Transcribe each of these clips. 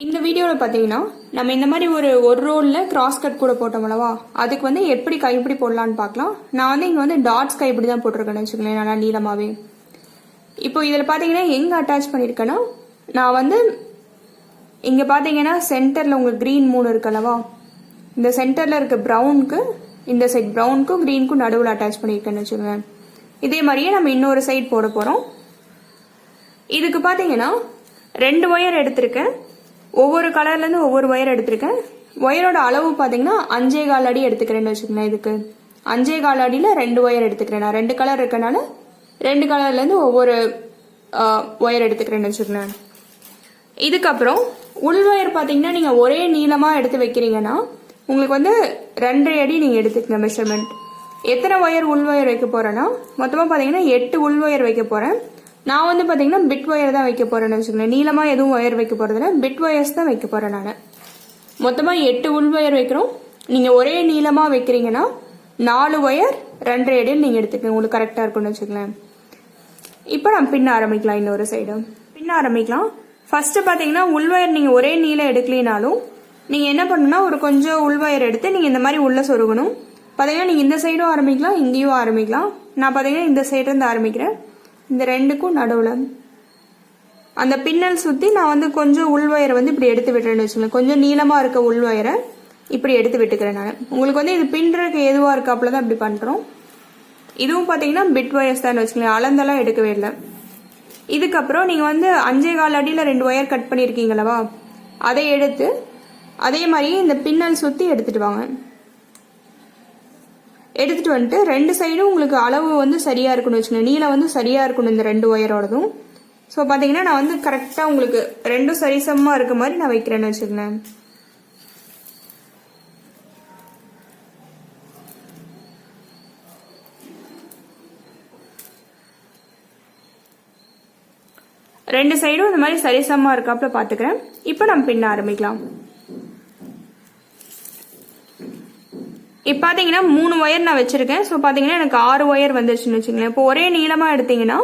இந்த வீடியோவில் பார்த்தீங்கன்னா நம்ம இந்த மாதிரி ஒரு ரோலில் கிராஸ் கட் கூட போட்டோம்லவா, அதுக்கு வந்து எப்படி கைப்பிடி போடலான்னு பார்க்கலாம். நான் வந்து இங்கே வந்து டாட்ஸ் கைப்பிடி தான் போட்டிருக்கேன்னு வச்சுக்கோங்களேன், நல்லா நீளமாகவே. இப்போ இதில் பார்த்தீங்கன்னா எங்கே அட்டாச் பண்ணியிருக்கேன்னா, நான் வந்து இங்கே பார்த்தீங்கன்னா சென்டரில் உங்களுக்கு க்ரீன் 3 இருக்குல்லவா, இந்த சென்டரில் இருக்க ப்ரௌனுக்கு இந்த சைட் ப்ரௌனுக்கும் க்ரீனுக்கும் நடுவில் அட்டாச் பண்ணியிருக்கேன்னு வச்சுக்கோங்க. இதே மாதிரியே நம்ம இன்னொரு சைட் போட போகிறோம். இதுக்கு பார்த்தீங்கன்னா 2 ஒயர் எடுத்திருக்கேன். ஒவ்வொரு கலர்லேருந்து ஒவ்வொரு ஒயர் எடுத்திருக்கேன். ஒயரோட அளவு பார்த்தீங்கன்னா 5.25 அடி எடுத்துக்கிறேன்னு வச்சுக்கோங்களேன். இதுக்கு 5.25 அடியில் 2 ஒயர் எடுத்துக்கிறேன். நான் 2 கலர் இருக்கனால 2 கலர்லேருந்து ஒவ்வொரு ஒயர் எடுத்துக்கிறேன்னு வச்சுக்கோங்களேன். இதுக்கப்புறம் உள் ஒயர் பார்த்தீங்கன்னா நீங்கள் ஒரே நீளமாக எடுத்து வைக்கிறீங்கன்னா உங்களுக்கு வந்து 2.5 அடி நீங்கள் எடுத்துக்கங்க மெஷர்மெண்ட். எத்தனை ஒயர் உள் ஒயர் வைக்க போகிறேன்னா மொத்தமாக பார்த்தீங்கன்னா 8 உள் ஒயர் வைக்க போகிறேன். நான் வந்து பார்த்தீங்கன்னா பிட் ஒயர் தான் வைக்க போகிறேன்னு வச்சுக்கோங்களேன். நீளமாக எதுவும் ஒயர் வைக்க போகிறதில்ல, பிட் ஒயர்ஸ் தான் வைக்க போகிறேன் நான். மொத்தமாக 8 உள் ஒயர் வைக்கிறோம். நீங்கள் ஒரே நீளமாக வைக்கிறீங்கன்னா 4 ஒயர் 2.5 அடியில் நீங்கள் எடுத்துக்கங்க, உங்களுக்கு கரெக்டாக இருக்கும்னு வச்சுக்கோங்களேன். இப்போ நம்ம பின்ன ஆரம்பிக்கலாம். இன்னொரு சைடு பின்ன ஆரம்பிக்கலாம். ஃபர்ஸ்ட் பார்த்தீங்கன்னா உள் ஒயர் நீங்கள் ஒரே நீளம் எடுக்கலினாலும் நீங்கள் என்ன பண்ணணும்னா ஒரு கொஞ்சம் உள் ஒயர் எடுத்து நீங்கள் இந்த மாதிரி உள்ளே சொருகணும். பார்த்தீங்கன்னா நீங்கள் இந்த சைடும் ஆரம்பிக்கலாம், இங்கேயும் ஆரம்பிக்கலாம். நான் பார்த்தீங்கன்னா இந்த சைடு இருந்து ஆரம்பிக்கிறேன். இந்த 2க்கும் நடுவில் அந்த பின்னல் சுற்றி நான் வந்து கொஞ்சம் உள் ஒயரை வந்து இப்படி எடுத்து விட்டுறேன்னு வச்சுக்கோங்க. கொஞ்சம் நீளமாக இருக்க உள் ஒயரை இப்படி எடுத்து விட்டுக்கிறேன் நான். உங்களுக்கு வந்து இது பின்னுறதுக்கு எதுவாக இருக்காப்புல தான் இப்படி பண்ணுறோம். இதுவும் பார்த்தீங்கன்னா பிட் ஒயர்ஸ் தான் வச்சுக்கோங்க, அளந்தெல்லாம் எடுக்கவே இல்லை. இதுக்கப்புறம் நீங்கள் வந்து 5.25 அடியில் 2 ஒயர் கட் பண்ணியிருக்கீங்களவா, அதை எடுத்து அதே மாதிரியே இந்த பின்னல் சுற்றி எடுத்துட்டு வாங்க. எடுத்துட்டு வந்துட்டு 2 சைடும் உங்களுக்கு அளவு வந்து சரியா இருக்கணும் வச்சுக்கோங்க, நீளம் வந்து சரியா இருக்கணும் இந்த 2 ஒயரோடதும். ஸோ பார்த்தீங்கன்னா நான் வந்து கரெக்டாக உங்களுக்கு 2 சரிசமமாக இருக்க மாதிரி நான் வைக்கிறேன்னு வச்சுக்கோங்க. ரெண்டு சைடும் இந்த மாதிரி சரிசமமாக இருக்காப்புல பார்த்துக்கிறேன். இப்போ நம்ம பின்ன ஆரம்பிக்கலாம். இப்போ பார்த்தீங்கன்னா 3 ஒயர் நான் வச்சிருக்கேன். ஸோ பார்த்தீங்கன்னா எனக்கு 6 ஒயர் வந்துருச்சுன்னு வச்சுங்களேன். இப்போ ஒரே நீளமாக எடுத்தீங்கன்னா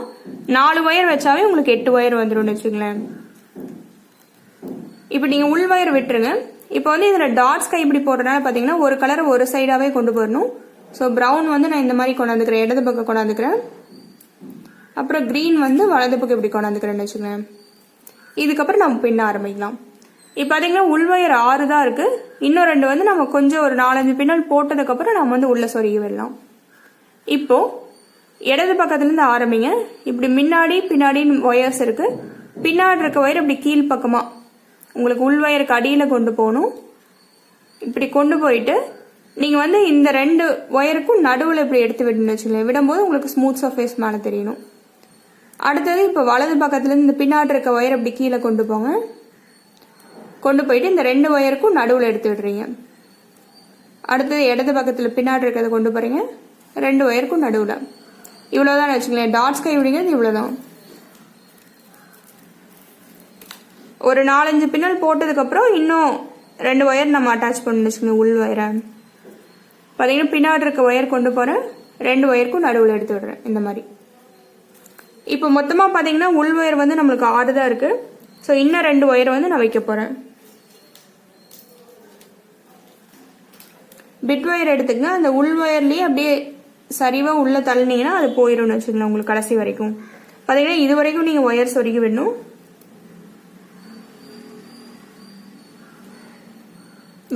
4 ஒயர் வச்சாவே உங்களுக்கு 8 ஒயர் வந்துடும் வச்சுங்களேன். இப்போ நீங்கள் உள் ஒயர் விட்டுருங்க. இப்போ வந்து இதில் டாட்ஸ் கைப்பிடி போடுறதுனால பார்த்தீங்கன்னா ஒரு கலர் ஒரு சைடாகவே கொண்டு போயிடணும். ஸோ ப்ரௌன் வந்து நான் இந்த மாதிரி கொண்டாந்துக்கிறேன், இடது பக்கம் கொண்டாந்துக்கிறேன். அப்புறம் க்ரீன் வந்து வலது பக்கம் இப்படி கொண்டாந்துக்கிறேன்னு வச்சுக்கோங்க. இதுக்கப்புறம் நம்ம பின்ன ஆரம்பிக்கலாம். இப்போ பார்த்தீங்கன்னா உள் ஒயர் 6 தான் இருக்கு. இன்னும் 2 வந்து நம்ம கொஞ்சம் ஒரு 4-5 பின்னல் போட்டதுக்கப்புறம் நம்ம வந்து உள்ள சொருகி விடலாம். இப்போ இடது பக்கத்துலேருந்து ஆரம்பிங்க. இப்படி முன்னாடி பின்னாடி ஒயர்ஸ் இருக்கு. பின்னாடி இருக்க ஒயர் இப்படி கீழ் பக்கமாக உங்களுக்கு உள் ஒயருக்கு அடியில் கொண்டு போகணும். இப்படி கொண்டு போயிட்டு நீங்கள் வந்து இந்த 2 ஒயருக்கும் நடுவில் இப்படி எடுத்து விடணும்னு வச்சுக்கோங்க. விடும்போது உங்களுக்கு ஸ்மூத் சர்ஃபேஸ் மேலே தெரியணும். அடுத்தது இப்போ வலது பக்கத்துலேருந்து இந்த பின்னாடி இருக்க ஒயர் இப்படி கீழே கொண்டு போங்க. கொண்டு போயிட்டு இந்த 2 ஒயருக்கும் நடுவில் எடுத்து விடுறீங்க. அடுத்தது இடது பக்கத்தில் பின்னாடி இருக்கிறத கொண்டு போறீங்க, 2 ஒயருக்கும் நடுவில். இவ்வளோதான் வச்சுங்களேன். டாட்ஸ் கைப்பிடிங்கிறது இவ்வளோதான். ஒரு 4-5 பின்னல் போட்டதுக்கப்புறம் இன்னும் 2 ஒயர் நம்ம அட்டாச் பண்ணி வச்சுக்கோங்க உள் ஒயரை. பார்த்தீங்கன்னா பின்னாடி இருக்க ஒயர் கொண்டு போகிறேன், 2 ஒயருக்கும் நடுவில் எடுத்து விடுறேன் இந்த மாதிரி. இப்போ மொத்தமாக பார்த்தீங்கன்னா உள் ஒயர் வந்து நம்மளுக்கு 6 தான் இருக்குது. ஸோ இன்னும் 2 ஒயர் வந்து நான் வைக்க போகிறேன். பிட் ஒயர் எடுத்துக்கங்க. அந்த உள் ஒயர்லேயே அப்படியே சரிவாக உள்ளே தள்ளினீங்கன்னா அது போயிடும்னு வச்சுக்கலாம் உங்களுக்கு கடைசி வரைக்கும். பார்த்தீங்கன்னா இது வரைக்கும் நீங்கள் ஒயர் சொருகி விடணும்.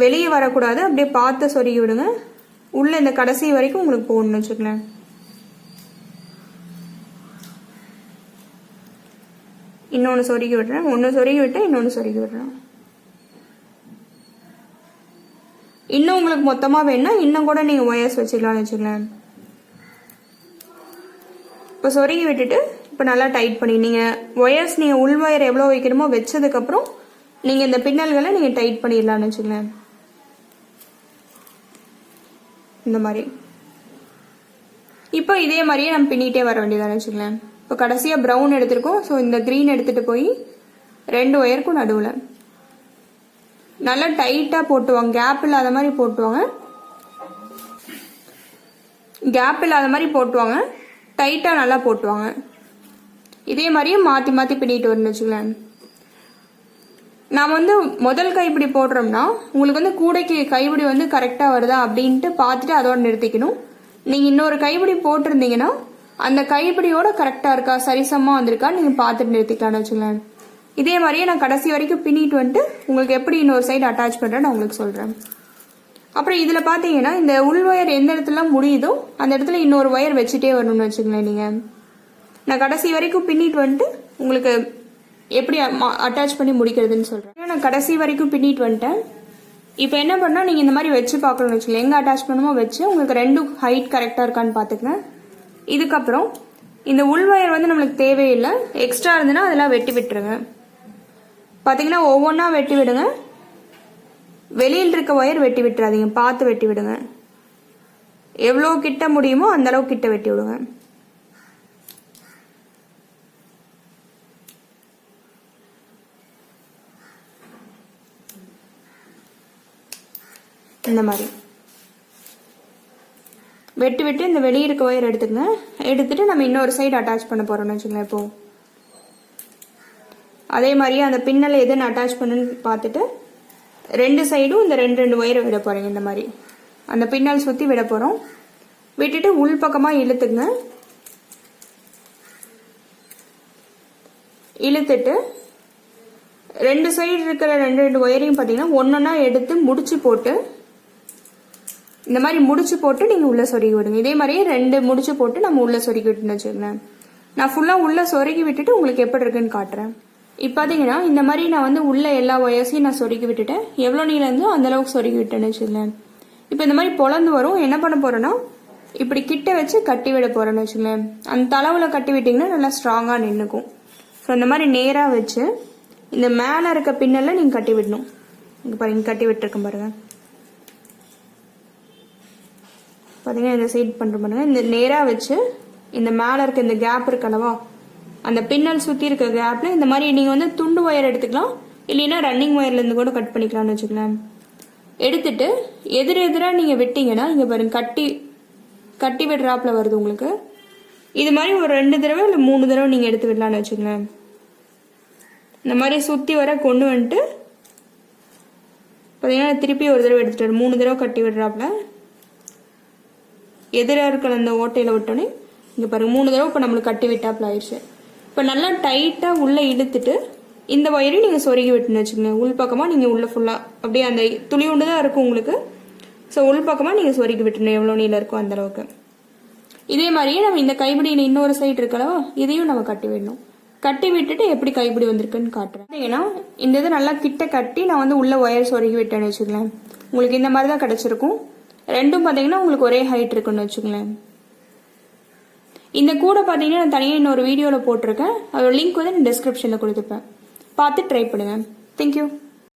வெளியே வரக்கூடாது, அப்படியே பார்த்து சொருகி விடுங்க. உள்ள இந்த கடைசி வரைக்கும் உங்களுக்கு போகணும்னு வச்சுக்கலாம். இன்னொன்று சொருகி விடுறேன், ஒன்று சொருகி விட்டு இன்னொன்று சொருகி விடுறேன். இன்னும் உங்களுக்கு மொத்தமாக வேணும்னா இன்னும் கூட நீங்கள் ஒயர்ஸ் வச்சுக்கலாம்னு வச்சுக்கலாம். இப்போ சொருகி விட்டுட்டு இப்போ நல்லா டைட் பண்ணி நீங்கள் ஒயர்ஸ் நீங்கள் உள் ஒயர் எவ்வளோ வைக்கணுமோ வச்சதுக்கப்புறம் நீங்கள் இந்த பின்னல்களை நீங்கள் டைட் பண்ணிடலாம்னு வச்சுக்கலாம். இந்த மாதிரி இப்போ இதே மாதிரியே நம்ம பின்னிட்டே வர வேண்டியதானு வச்சுக்கலாம். இப்போ கடைசியாக ப்ரௌன் எடுத்திருக்கோம். ஸோ இந்த க்ரீன் எடுத்துகிட்டு போய் 2 ஒயருக்கும் நடுவில் நல்லா டைட்டாக போட்டுவாங்க, கேப் இல்லாத மாதிரி போட்டுவாங்க. கேப் இல்லாத மாதிரி போட்டுவாங்க, டைட்டாக நல்லா போட்டுவாங்க. இதே மாதிரியே மாற்றி மாற்றி பின்னிட்டு வரணும்னு வச்சுக்கலாம். நாம் வந்து முதல் கைப்பிடி போடுறோம்னா உங்களுக்கு வந்து கூடைக்கு கைப்பிடி வந்து கரெக்டாக வருதா அப்படின்ட்டு பார்த்துட்டு அதோட நிறுத்திக்கணும். நீங்கள் இன்னொரு கைப்பிடி போட்டிருந்தீங்கன்னா அந்த கைப்பிடியோட கரெக்டாக இருக்கா சரிசமாக வந்திருக்கான்னு நீங்கள் பார்த்துட்டு நிறுத்திக்கலாம்னு வச்சுக்கலாம். இதே மாதிரியே நான் கடைசி வரைக்கும் பின்னிட்டு வந்துட்டு உங்களுக்கு எப்படி இன்னொரு சைடு அட்டாச் பண்ணுறேன்னு நான் உங்களுக்கு சொல்கிறேன். அப்புறம் இதில் பார்த்தீங்கன்னா இந்த உள் ஒயர் எந்த இடத்துல முடியுதோ அந்த இடத்துல இன்னொரு ஒயர் வச்சுட்டே வரணும்னு வச்சுக்கலாம். நீங்கள் நான் கடைசி வரைக்கும் பின்னிட்டு வந்துட்டு உங்களுக்கு எப்படி அட்டாச் பண்ணி முடிக்கிறதுன்னு சொல்கிறேன். நான் கடைசி வரைக்கும் பின்னிட்டு வந்துட்டேன். இப்போ என்ன பண்ணால் நீங்கள் இந்த மாதிரி வச்சு பார்க்கணும்னு வச்சுக்கலாம். எங்கே அட்டாச் பண்ணுமோ வச்சு உங்களுக்கு ரெண்டும் ஹைட் கரெக்டாக இருக்கான்னு பார்த்துக்கங்க. இதுக்கப்புறம் இந்த உள் ஒயர் வந்து நம்மளுக்கு தேவையில்லை. எக்ஸ்ட்ரா இருந்ததுன்னா அதெல்லாம் வெட்டி விட்டுருங்க. பார்த்தீங்கன்னா ஒவ்வொன்றா வெட்டி விடுங்க. வெளியில் இருக்க ஒயர் வெட்டி விட்டுறாதீங்க, பார்த்து வெட்டி விடுங்க. எவ்வளோ கிட்ட முடியுமோ அந்த அளவுக்கு கிட்ட வெட்டி விடுங்க. இந்த மாதிரி வெட்டி விட்டு இந்த வெளியே இருக்க ஒயர் எடுத்துக்கங்க. எடுத்துட்டு நம்ம இன்னொரு சைடு அட்டாச் பண்ண போறோம்னு வச்சுக்கலாம். இப்போ அதே மாதிரியே அந்த பின்னல் எதுன்னு அட்டாச் பண்ணுன்னு பார்த்துட்டு ரெண்டு சைடும் இந்த ரெண்டு ஒயரை விட போறீங்க. இந்த மாதிரி அந்த பின்னல் சுற்றி விட போறோம். விட்டுட்டு உள் பக்கமாக இழுத்துங்க. இழுத்துட்டு ரெண்டு சைடு இருக்கிற ரெண்டு ஒயரையும் பார்த்தீங்கன்னா ஒன்னொன்னா எடுத்து முடிச்சு போட்டு இந்த மாதிரி முடிச்சு போட்டு நீங்கள் உள்ளே சொருகி விடுங்க. இதே மாதிரியே ரெண்டு முடிச்சு போட்டு நம்ம உள்ளே சொருகி விட்டுன்னு வச்சுக்கோங்களேன். நான் ஃபுல்லாக உள்ளே சொருகி விட்டுட்டு உங்களுக்கு எப்படி இருக்குன்னு காட்டுறேன். இப்போ பார்த்தீங்கன்னா இந்த மாதிரி நான் வந்து உள்ள எல்லா ஒயர்ஸையும் நான் சொருகி விட்டுட்டேன். எவ்வளோ நீளம் இருந்தோ அந்த அளவுக்கு சொருகி விட்டேன்னு வச்சுக்கோங்களேன். இப்போ இந்த மாதிரி பொழந்து வரும். என்ன பண்ண போறேன்னா இப்படி கிட்ட வச்சு கட்டி விட போறேன்னு வச்சுக்கோங்களேன். அந்த தளவில் கட்டி விட்டிங்கன்னா நல்லா ஸ்ட்ராங்காக நின்றுக்கும். ஸோ இந்த மாதிரி நேராக வச்சு இந்த மேலே இருக்க பின்னல்ல நீங்கள் கட்டி விடணும். இங்கே பாருங்க கட்டி விட்டுருக்கேன் பாருங்க. பார்த்தீங்கன்னா இந்த சைட் பண்ணுற பாருங்க. இந்த நேராக வச்சு இந்த மேலே இருக்க இந்த கேப் இருக்கல்லவா அந்த பின்னல் சுற்றி இருக்க கேப்பில் இந்த மாதிரி நீங்கள் வந்து துண்டு ஒயர் எடுத்துக்கலாம். இல்லைன்னா ரன்னிங் ஒயர்லேருந்து கூட கட் பண்ணிக்கலாம்னு வச்சுக்கலாம். எடுத்துட்டு எதிராக நீங்கள் விட்டீங்கன்னா இங்கே பாருங்க கட்டி விடுறாப்புல வருது உங்களுக்கு. இது மாதிரி ஒரு 2 தடவை இல்லை 3 தடவை நீங்கள் எடுத்து விடலான்னு வச்சுக்கலாம். இந்த மாதிரி சுற்றி வர கொண்டு வந்துட்டு பார்த்தீங்கன்னா திருப்பி ஒரு தடவை எடுத்துட்டு 3 தடவை கட்டி விடுறாப்புல எதிராக இருக்கிற அந்த ஓட்டையில் விட்டோன்னே இங்கே பாருங்க 3 தடவை இப்போ நம்மளுக்கு கட்டி விட்டாப்புல ஆயிடுச்சு. இப்போ நல்லா டைட்டாக உள்ளே இழுத்துட்டு இந்த ஒயரையும் நீங்கள் சொருகி விட்டுன்னு வச்சுக்கோங்க. உள் பக்கமாக நீங்கள் உள்ளே ஃபுல்லாக அப்படியே அந்த துளி உண்டு தான் இருக்கும் உங்களுக்கு. ஸோ உள் பக்கமாக நீங்கள் சொருகி விட்டுணும் எவ்வளோ நீளம் இருக்கும் அந்த அளவுக்கு. இதே மாதிரியே நம்ம இந்த கைப்பிடியில் இன்னொரு சைடு இருக்கலவா இதையும் நம்ம கட்டி விடணும். கட்டி விட்டுட்டு எப்படி கைப்பிடி வந்திருக்குன்னு காட்டுறேன். ஏன்னா இந்த இது நல்லா கிட்ட கட்டி நான் வந்து உள்ள ஒயர் சொருகி விட்டேன்னு வச்சுக்கலாம். உங்களுக்கு இந்த மாதிரி தான் கிடைச்சிருக்கும். ரெண்டும் பார்த்தீங்கன்னா உங்களுக்கு ஒரே ஹைட் இருக்குன்னு வச்சுக்கலாம். இந்த கூட பார்த்தீங்கன்னா நான் தனியாக இன்னொரு வீடியோவில் போட்டிருக்கேன். அதோட லிங்க் வந்து நான் டிஸ்கிரிப்ஷனில் கொடுத்துப்பேன். பார்த்து ட்ரை பண்ணுங்க. தேங்க்யூ.